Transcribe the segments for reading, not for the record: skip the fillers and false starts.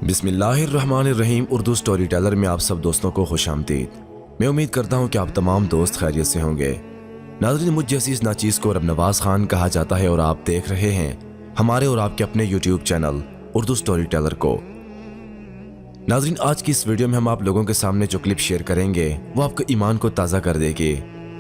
बिस्मिल्लाहिर्रहमानिर्रहीम Urdu story teller में आप सब दोस्तों को खुश आमदीद। मैं उम्मीद करता हूँ कि आप तमाम दोस्त खैरियत से होंगे। नाज़रीन, मुझ जैसी इस नाचीज़ को रब नवाज़ खान कहा जाता है और आप देख रहे हैं हमारे और आपके अपने YouTube channel Urdu story teller को। नाज़रीन, आज की इस वीडियो में हम आप लोगों के सामने जो क्लिप शेयर करेंगे वो आपके ईमान को ताज़ा कर देगी।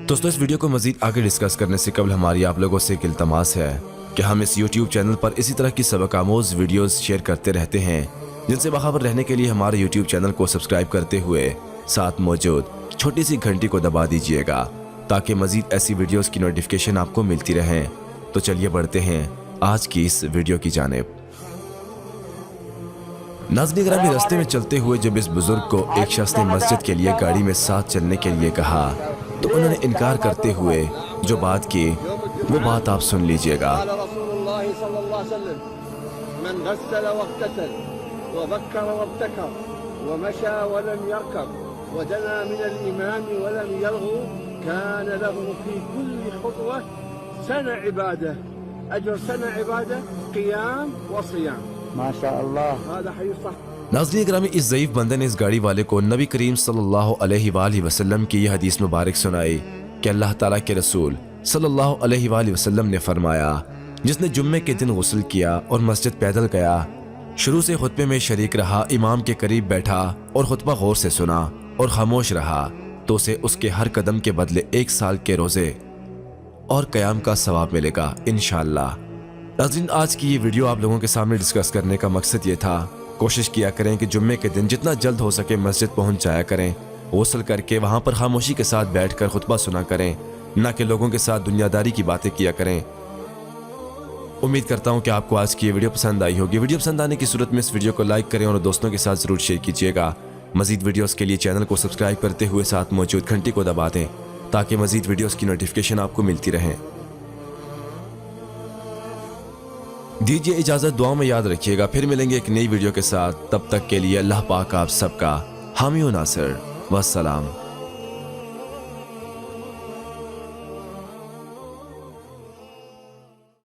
दोस्तों, इस वीडियो को मज़ीद आगे डिस्कस करने से कबल हमारी आप लोगों से एक इल्तमास है कि हम इस यूट्यूब चैनल पर इसी तरह की सबक आमोज़ वीडियोज़ शेयर करते रहते हैं, जिनसे बाखबर रहने के लिए हमारे यूट्यूब चैनल को सब्सक्राइब करते हुए साथ मौजूद छोटी सी घंटी को दबा दीजिएगा ताकि मज़ीद ऐसी वीडियोज़ की नोटिफिकेशन आपको मिलती रहें। तो चलिए बढ़ते हैं आज की इस वीडियो की जानिब। नाज़रीन ग्रामी, रास्ते में चलते हुए जब इस बुजुर्ग को एक शख्स ने मस्जिद के लिए गाड़ी में साथ चलने के लिए कहा तो उन्होंने इनकार करते हुए जो बात की वो बात आप सुन लीजिएगा। وبكر وابتكر ومشى ولم يركب ودنا من الإمام ولم يرغو كان له في كل خطوة سنة عبادة أجر سنة عبادة قيام وصيام ما شاء الله هذا حديث صح। नाज़रीन ग्रामी, इस ज़ईफ़ बंदे ने इस गाड़ी वाले को नबी करीम सल्लल्लाहु अलैहि वसल्लम की यह हदीस मुबारक सुनाई कि अल्लाह ताला के रसूल सल्लल्लाहु अलैहि वसल्लम ने फरमाया, जिसने जुम्मे के दिन गुस्ल किया और मस्जिद पैदल गया, शुरू से खुतबे में शरीक रहा, इमाम के करीब बैठा और खुतबा गौर से सुना और खामोश रहा, तो उसे उसके हर कदम के बदले 1 साल के रोज़े और क़याम का सवाब मिलेगा इंशाअल्लाह। नाज़रीन, आज की ये वीडियो आप लोगों के सामने डिस्कस करने का मकसद ये था, कोशिश किया करें कि जुम्मे के दिन जितना जल्द हो सके मस्जिद पहुँच जाया करें, गुस्ल करके वहाँ पर खामोशी के साथ बैठ कर खुतबा सुना करें, ना कि लोगों के साथ दुनियादारी की बातें किया करें। उम्मीद करता हूं कि आपको आज की ये वीडियो पसंद आई होगी। वीडियो पसंद आने की सूरत में इस वीडियो को लाइक करें और दोस्तों के साथ ज़रूर शेयर कीजिएगा। मज़ीद वीडियोस के लिए चैनल को सब्सक्राइब करते हुए साथ मौजूद घंटी को दबा दें ताकि मज़ीद वीडियोस की नोटिफिकेशन आपको मिलती रहे। दीजिए इजाज़त, दुआ में याद रखिएगा। फिर मिलेंगे एक नई वीडियो के साथ, तब तक के लिए अल्लाह पाक आप सबका हामी व नासिर। वस्सलाम।